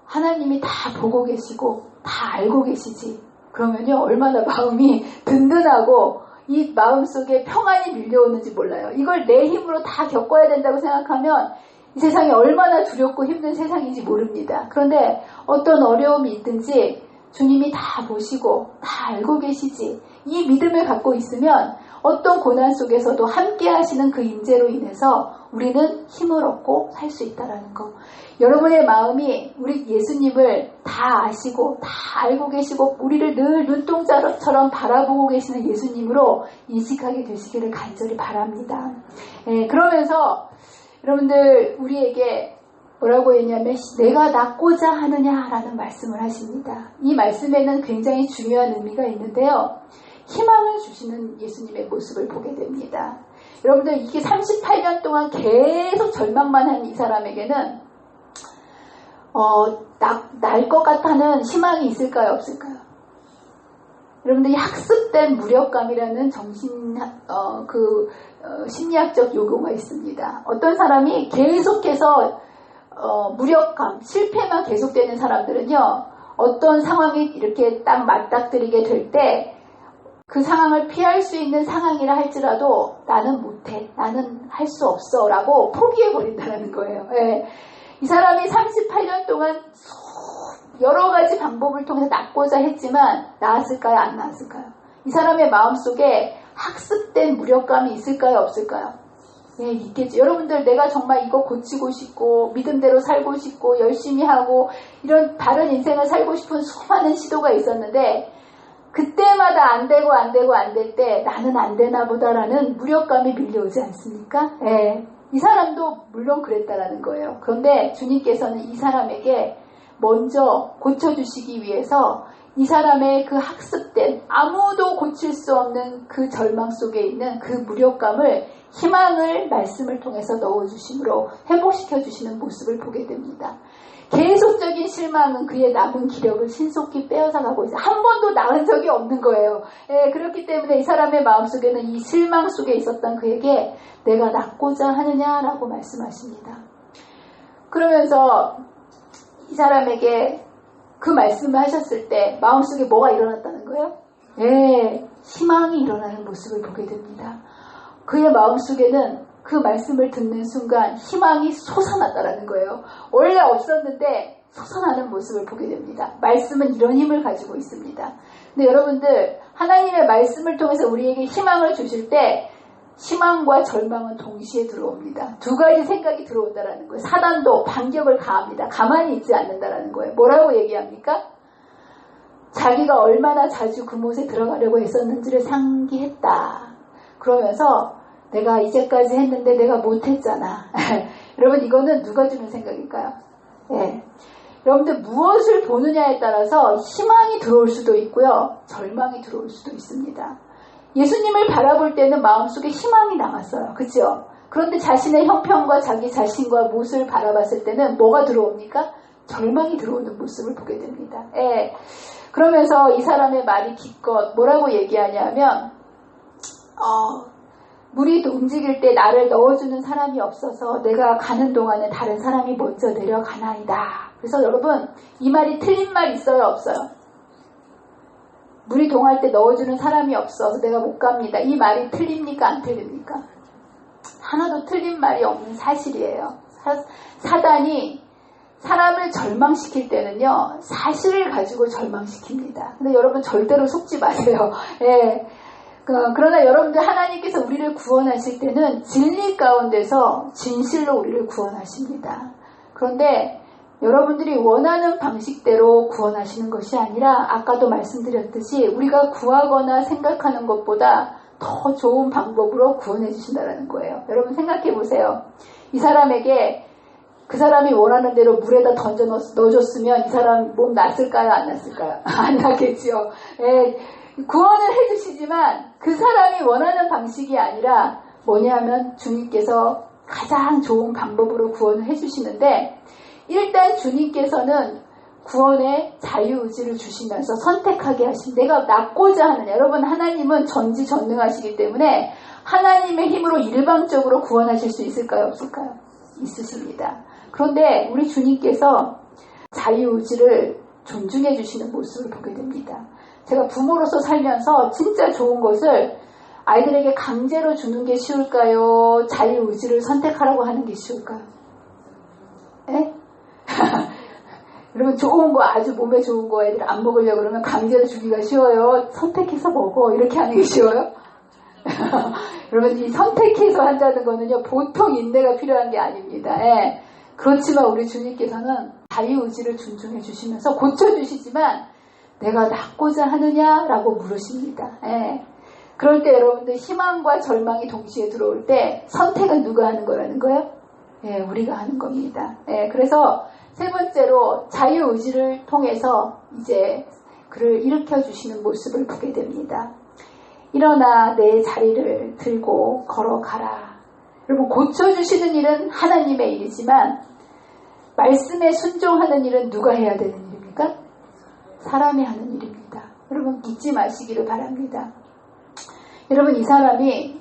하나님이 다 보고 계시고 다 알고 계시지 그러면요 얼마나 마음이 든든하고 이 마음속에 평안이 밀려오는지 몰라요. 이걸 내 힘으로 다 겪어야 된다고 생각하면 이 세상이 얼마나 두렵고 힘든 세상인지 모릅니다. 그런데 어떤 어려움이 있든지 주님이 다 보시고 다 알고 계시지 이 믿음을 갖고 있으면 어떤 고난 속에서도 함께 하시는 그 임재로 인해서 우리는 힘을 얻고 살 수 있다는 거. 여러분의 마음이 우리 예수님을 다 아시고 다 알고 계시고 우리를 늘 눈동자처럼 바라보고 계시는 예수님으로 인식하게 되시기를 간절히 바랍니다. 그러면서 여러분들 우리에게 뭐라고 했냐면 내가 낫고자 하느냐라는 말씀을 하십니다. 이 말씀에는 굉장히 중요한 의미가 있는데요. 희망을 주시는 예수님의 모습을 보게 됩니다. 여러분들 이게 38년 동안 계속 절망만 한 이 사람에게는 날 것 같다는 희망이 있을까요? 없을까요? 여러분들 이 학습된 무력감이라는 심리학적 요구가 있습니다. 어떤 사람이 계속해서 무력감, 실패만 계속되는 사람들은요. 어떤 상황이 이렇게 딱 맞닥뜨리게 될 때 그 상황을 피할 수 있는 상황이라 할지라도 나는 못해, 나는 할 수 없어 라고 포기해버린다는 거예요. 예. 이 사람이 38년 동안 여러 가지 방법을 통해서 낫고자 했지만 나았을까요? 안 나았을까요? 이 사람의 마음속에 학습된 무력감이 있을까요? 없을까요? 예, 있겠죠. 여러분들 내가 정말 이거 고치고 싶고 믿음대로 살고 싶고 열심히 하고 이런 다른 인생을 살고 싶은 수많은 시도가 있었는데 그때마다 안 될 때 나는 안 되나 보다라는 무력감이 밀려오지 않습니까? 예. 이 사람도 물론 그랬다라는 거예요. 그런데 주님께서는 이 사람에게 먼저 고쳐주시기 위해서 이 사람의 그 학습된 아무도 고칠 수 없는 그 절망 속에 있는 그 무력감을 희망을 말씀을 통해서 넣어주심으로 회복시켜 주시는 모습을 보게 됩니다. 계속적인 실망은 그의 남은 기력을 신속히 빼앗아가고 있어요. 한 번도 나은 적이 없는 거예요. 예, 그렇기 때문에 이 사람의 마음속에는 이 실망 속에 있었던 그에게 내가 낫고자 하느냐라고 말씀하십니다. 그러면서 이 사람에게 그 말씀을 하셨을 때 마음속에 뭐가 일어났다는 거예요? 예, 희망이 일어나는 모습을 보게 됩니다. 그의 마음속에는 그 말씀을 듣는 순간 희망이 솟아났다라는 거예요. 원래 없었는데 솟아나는 모습을 보게 됩니다. 말씀은 이런 힘을 가지고 있습니다. 근데 여러분들, 하나님의 말씀을 통해서 우리에게 희망을 주실 때 희망과 절망은 동시에 들어옵니다. 두 가지 생각이 들어온다라는 거예요. 사단도 반격을 가합니다. 가만히 있지 않는다라는 거예요. 뭐라고 얘기합니까? 자기가 얼마나 자주 그곳에 들어가려고 했었는지를 상기했다. 그러면서 내가 이제까지 했는데 내가 못했잖아. 여러분, 이거는 누가 주는 생각일까요? 네. 여러분들, 무엇을 보느냐에 따라서 희망이 들어올 수도 있고요, 절망이 들어올 수도 있습니다. 예수님을 바라볼 때는 마음속에 희망이 남았어요. 그렇죠? 그런데 자신의 형편과 자기 자신과 모습을 바라봤을 때는 뭐가 들어옵니까? 절망이 들어오는 모습을 보게 됩니다. 예. 그러면서 이 사람의 말이 기껏 뭐라고 얘기하냐면 물이 움직일 때 나를 넣어주는 사람이 없어서 내가 가는 동안에 다른 사람이 먼저 내려가나이다. 그래서 여러분, 이 말이 틀린 말 있어요, 없어요? 물이 동할 때 넣어주는 사람이 없어서 내가 못 갑니다. 이 말이 틀립니까, 안 틀립니까? 하나도 틀린 말이 없는 사실이에요. 사단이 사람을 절망시킬 때는요, 사실을 가지고 절망시킵니다. 근데 여러분, 절대로 속지 마세요. 예. 그러나 여러분들, 하나님께서 우리를 구원하실 때는 진리 가운데서 진실로 우리를 구원하십니다. 그런데 여러분들이 원하는 방식대로 구원하시는 것이 아니라, 아까도 말씀드렸듯이 우리가 구하거나 생각하는 것보다 더 좋은 방법으로 구원해 주신다는 거예요. 여러분, 생각해 보세요. 이 사람에게 그 사람이 원하는 대로 물에다 던져 넣어줬으면 이 사람 몸 났을까요, 안 났을까요? 안 났겠지요. 예, 구원을 해주시지만 그 사람이 원하는 방식이 아니라 뭐냐면 주님께서 가장 좋은 방법으로 구원을 해주시는데, 일단 주님께서는 구원의 자유의지를 주시면서 선택하게 하신, 내가 낫고자 하는, 여러분, 하나님은 전지전능하시기 때문에 하나님의 힘으로 일방적으로 구원하실 수 있을까요, 없을까요? 있으십니다. 그런데 우리 주님께서 자유의지를 존중해 주시는 모습을 보게 됩니다. 제가 부모로서 살면서 진짜 좋은 것을 아이들에게 강제로 주는 게 쉬울까요? 자유의지를 선택하라고 하는 게 쉬울까요? 네? 여러분, 좋은 거, 아주 몸에 좋은 거 애들 안 먹으려고 그러면 강제로 주기가 쉬워요? 선택해서 먹어, 이렇게 하는 게 쉬워요? 여러분, 이 선택해서 한다는 거는요, 보통 인내가 필요한 게 아닙니다. 예. 그렇지만 우리 주님께서는 자유의지를 존중해 주시면서 고쳐주시지만, 내가 낫고자 하느냐라고 물으십니다. 예. 그럴 때 여러분들, 희망과 절망이 동시에 들어올 때 선택은 누가 하는 거라는 거예요? 예, 우리가 하는 겁니다. 예, 그래서 세 번째로 자유의지를 통해서 이제 그를 일으켜 주시는 모습을 보게 됩니다. 일어나 내 자리를 들고 걸어가라. 여러분, 고쳐주시는 일은 하나님의 일이지만 말씀에 순종하는 일은 누가 해야 되는 일입니까? 사람이 하는 일입니다. 여러분, 잊지 마시기를 바랍니다. 여러분, 이 사람이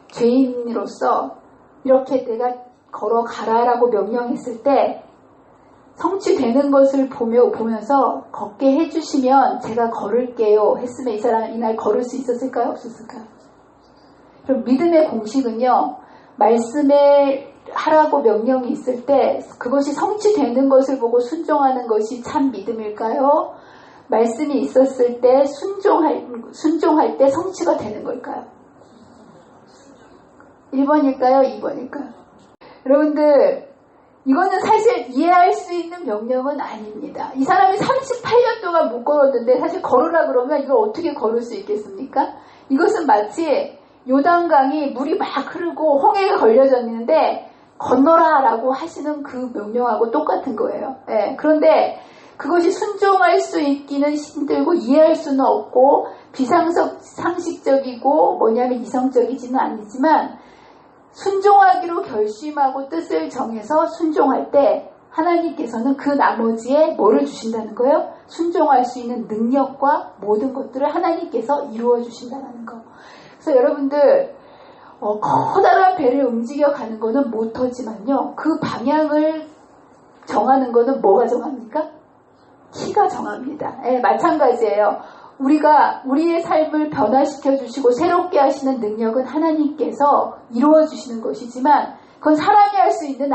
죄인으로서 이렇게 내가 걸어가라라고 명령했을 때 성취되는 것을 보면서 걷게 해주시면 제가 걸을게요 했으면 이 사람은 이날 걸을 수 있었을까요? 없었을까요? 그럼 믿음의 공식은요, 말씀에 하라고 명령이 있을 때 그것이 성취되는 것을 보고 순종하는 것이 참 믿음일까요? 말씀이 있었을 때 순종할 때 성취가 되는 걸까요? 1번일까요? 2번일까요? 여러분들, 이거는 사실 이해할 수 있는 명령은 아닙니다. 이 사람이 38년 동안 못 걸었는데 사실 걸으라 그러면 이걸 어떻게 걸을 수 있겠습니까? 이것은 마치 요단강이 물이 막 흐르고 홍해가 걸려졌는데 건너라 라고 하시는 그 명령하고 똑같은 거예요. 예, 그런데 그것이 순종할 수 있기는 힘들고 이해할 수는 없고 비상식적이고 뭐냐면 이성적이지는 아니지만 순종하기로 결심하고 뜻을 정해서 순종할 때 하나님께서는 그 나머지에 뭐를 주신다는 거예요? 순종할 수 있는 능력과 모든 것들을 하나님께서 이루어 주신다는 거. 그래서 여러분들, 커다란 배를 움직여가는 거는 모터지만요, 그 방향을 정하는 거는 뭐가 정합니까? 키가 정합니다. 예, 마찬가지예요. 우리가 우리의 삶을 변화시켜 주시고 새롭게 하시는 능력은 하나님께서 이루어 주시는 것이지만 그건 사람이 할 수 있는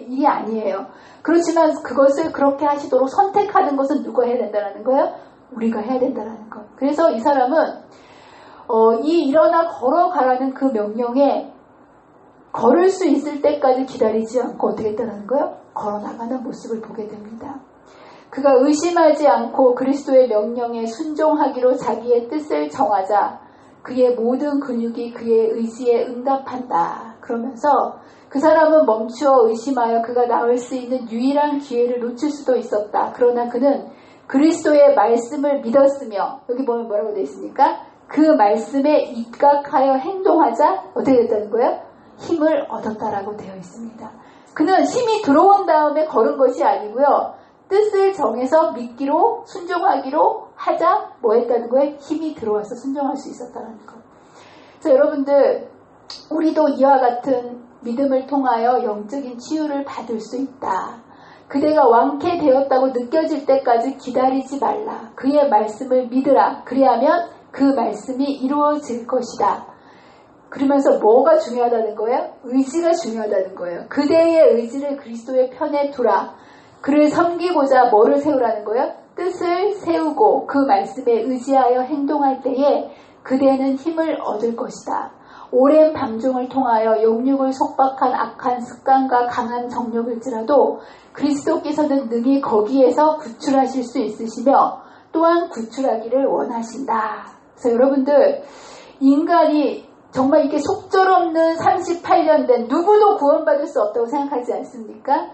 일이 아니에요. 그렇지만 그것을 그렇게 하시도록 선택하는 것은 누가 해야 된다는 거예요? 우리가 해야 된다는 것. 그래서 이 사람은 이 일어나 걸어가라는 그 명령에 걸을 수 있을 때까지 기다리지 않고 어떻게 했다는 거예요? 걸어나가는 모습을 보게 됩니다. 그가 의심하지 않고 그리스도의 명령에 순종하기로 자기의 뜻을 정하자 그의 모든 근육이 그의 의지에 응답한다. 그러면서 그 사람은 멈추어 의심하여 그가 나올 수 있는 유일한 기회를 놓칠 수도 있었다. 그러나 그는 그리스도의 말씀을 믿었으며 여기 보면 뭐라고 되어 있습니까? 그 말씀에 입각하여 행동하자 어떻게 됐다는 거예요? 힘을 얻었다라고 되어 있습니다. 그는 힘이 들어온 다음에 걸은 것이 아니고요. 뜻을 정해서 믿기로 순종하기로 하자 뭐 했다는 거예요? 힘이 들어와서 순종할 수 있었다는 것. 그래서 여러분들 우리도 이와 같은 믿음을 통하여 영적인 치유를 받을 수 있다. 그대가 완쾌되었다고 느껴질 때까지 기다리지 말라. 그의 말씀을 믿으라. 그리하면 그 말씀이 이루어질 것이다. 그러면서 뭐가 중요하다는 거예요? 의지가 중요하다는 거예요. 그대의 의지를 그리스도의 편에 두라. 그를 섬기고자 뭐를 세우라는 거예요? 뜻을 세우고 그 말씀에 의지하여 행동할 때에 그대는 힘을 얻을 것이다. 오랜 방종을 통하여 영육을 속박한 악한 습관과 강한 정욕일지라도 그리스도께서는 능히 거기에서 구출하실 수 있으시며 또한 구출하기를 원하신다. 그래서 여러분들 인간이 정말 이렇게 속절없는 38년 된 누구도 구원받을 수 없다고 생각하지 않습니까?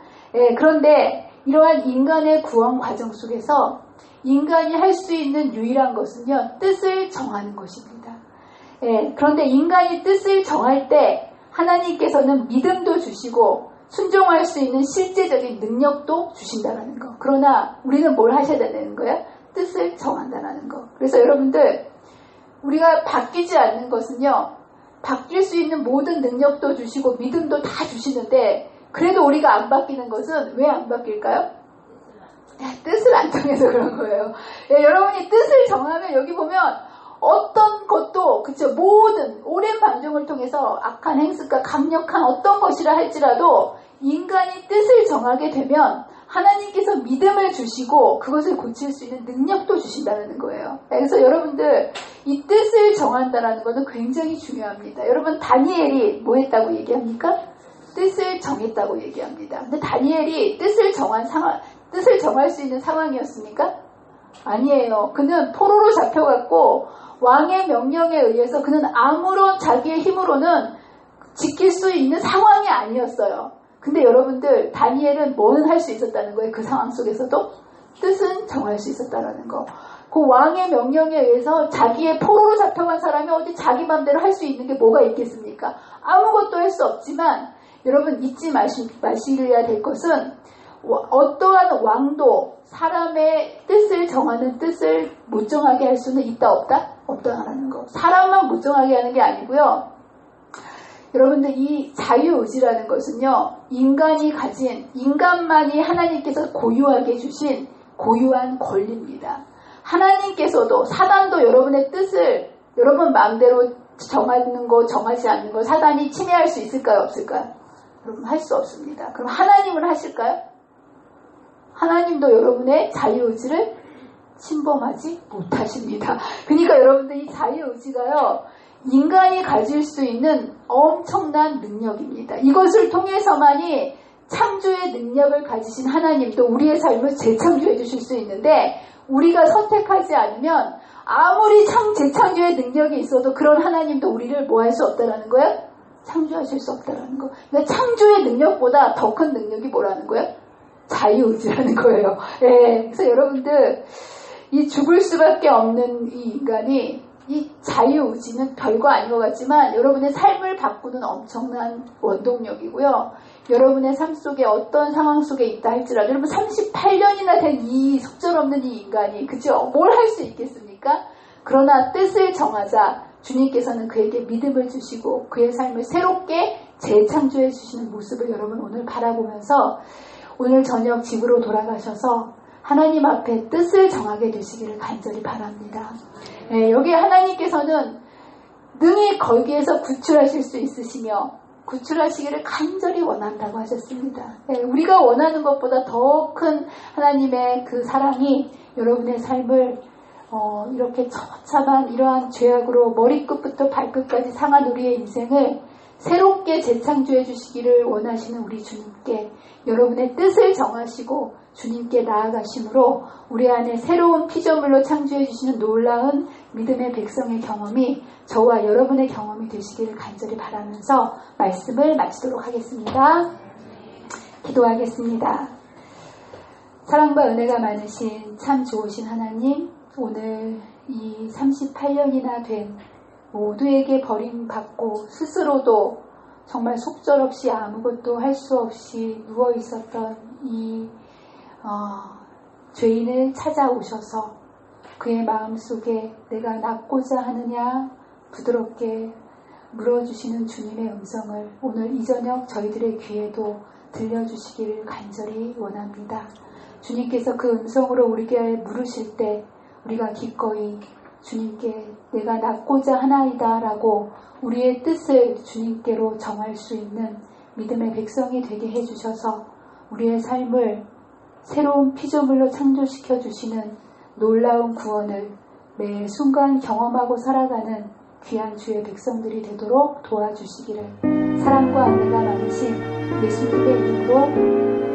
그런데 이러한 인간의 구원 과정 속에서 인간이 할 수 있는 유일한 것은요, 뜻을 정하는 것입니다. 그런데 인간이 뜻을 정할 때 하나님께서는 믿음도 주시고 순종할 수 있는 실제적인 능력도 주신다는 거. 그러나 우리는 뭘 하셔야 되는 거예요? 뜻을 정한다는 거. 그래서 여러분들 우리가 바뀌지 않는 것은요, 바뀔 수 있는 모든 능력도 주시고 믿음도 다 주시는데 그래도 우리가 안 바뀌는 것은 왜 안 바뀔까요? 뜻을 안 정해서 그런 거예요. 여러분이 뜻을 정하면 여기 보면 어떤 것도 그쵸 모든 오랜 방종을 통해서 악한 행습과 강력한 어떤 것이라 할지라도 인간이 뜻을 정하게 되면 하나님께서 믿음을 주시고 그것을 고칠 수 있는 능력도 주신다는 거예요. 그래서 여러분들 이 뜻을 정한다는 것은 굉장히 중요합니다. 여러분 다니엘이 뭐 했다고 얘기합니까? 뜻을 정했다고 얘기합니다. 근데 다니엘이 뜻을 정할 수 있는 상황이었습니까? 아니에요. 그는 포로로 잡혀갔고 왕의 명령에 의해서 그는 아무런 자기의 힘으로는 지킬 수 있는 상황이 아니었어요. 근데 여러분들 다니엘은 뭐는 할 수 있었다는 거예요. 그 상황 속에서도 뜻은 정할 수 있었다는 거. 그 왕의 명령에 의해서 자기의 포로로 잡혀간 사람이 어디 자기 맘대로 할 수 있는 게 뭐가 있겠습니까? 아무것도 할 수 없지만 여러분 잊지 마시려야 될 것은 어떠한 왕도 사람의 뜻을 정하는 뜻을 못 정하게 할 수는 있다 없다? 없다라는 거. 사람만 못 정하게 하는 게 아니고요. 여러분들 이 자유의지라는 것은요. 인간만이 하나님께서 고유하게 주신 고유한 권리입니다. 하나님께서도 사단도 여러분의 뜻을 여러분 마음대로 정하는 거 정하지 않는 거 사단이 침해할 수 있을까요? 없을까요? 여러분 할 수 없습니다. 그럼 하나님은 하실까요? 하나님도 여러분의 자유의지를 침범하지 못하십니다. 그러니까 여러분들 이 자유의지가요. 인간이 가질 수 있는 엄청난 능력입니다. 이것을 통해서만이 창조의 능력을 가지신 하나님도 우리의 삶을 재창조해 주실 수 있는데 우리가 선택하지 않으면 아무리 재창조의 능력이 있어도 그런 하나님도 우리를 뭐 할 수 없다라는 거예요? 창조하실 수 없다라는 거. 그러니까 창조의 능력보다 더 큰 능력이 뭐라는 거예요? 자유의지라는 거예요. 그래서 여러분들 이 죽을 수밖에 없는 이 인간이 이 자유의지는 별거 아닌 것 같지만 여러분의 삶을 바꾸는 엄청난 원동력이고요. 여러분의 삶 속에 어떤 상황 속에 있다 할지라도 여러분 38년이나 된 이 속절없는 이 인간이 그죠? 뭘 할 수 있겠습니까? 그러나 뜻을 정하자 주님께서는 그에게 믿음을 주시고 그의 삶을 새롭게 재창조해 주시는 모습을 여러분 오늘 바라보면서 오늘 저녁 집으로 돌아가셔서 하나님 앞에 뜻을 정하게 되시기를 간절히 바랍니다. 여기 하나님께서는 능히 거기에서 구출하실 수 있으시며 구출하시기를 간절히 원한다고 하셨습니다. 우리가 원하는 것보다 더 큰 하나님의 그 사랑이 여러분의 삶을 이렇게 처참한 이러한 죄악으로 머리끝부터 발끝까지 상한 우리의 인생을 새롭게 재창조해 주시기를 원하시는 우리 주님께 여러분의 뜻을 정하시고 주님께 나아가심으로 우리 안에 새로운 피조물로 창조해 주시는 놀라운 믿음의 백성의 경험이 저와 여러분의 경험이 되시기를 간절히 바라면서 말씀을 마치도록 하겠습니다. 기도하겠습니다. 사랑과 은혜가 많으신 참 좋으신 하나님, 오늘 이 38년이나 된 모두에게 버림받고 스스로도 정말 속절없이 아무것도 할 수 없이 누워 있었던 이 죄인을 찾아오셔서 그의 마음속에 내가 낫고자 하느냐 부드럽게 물어주시는 주님의 음성을 오늘 이 저녁 저희들의 귀에도 들려주시기를 간절히 원합니다. 주님께서 그 음성으로 우리에게 물으실 때 우리가 기꺼이 주님께 내가 낫고자 하나이다 라고 우리의 뜻을 주님께로 정할 수 있는 믿음의 백성이 되게 해주셔서 우리의 삶을 새로운 피조물로 창조시켜 주시는 놀라운 구원을 매 순간 경험하고 살아가는 귀한 주의 백성들이 되도록 도와주시기를 사랑과 은혜가 많으신 예수님의 이름으로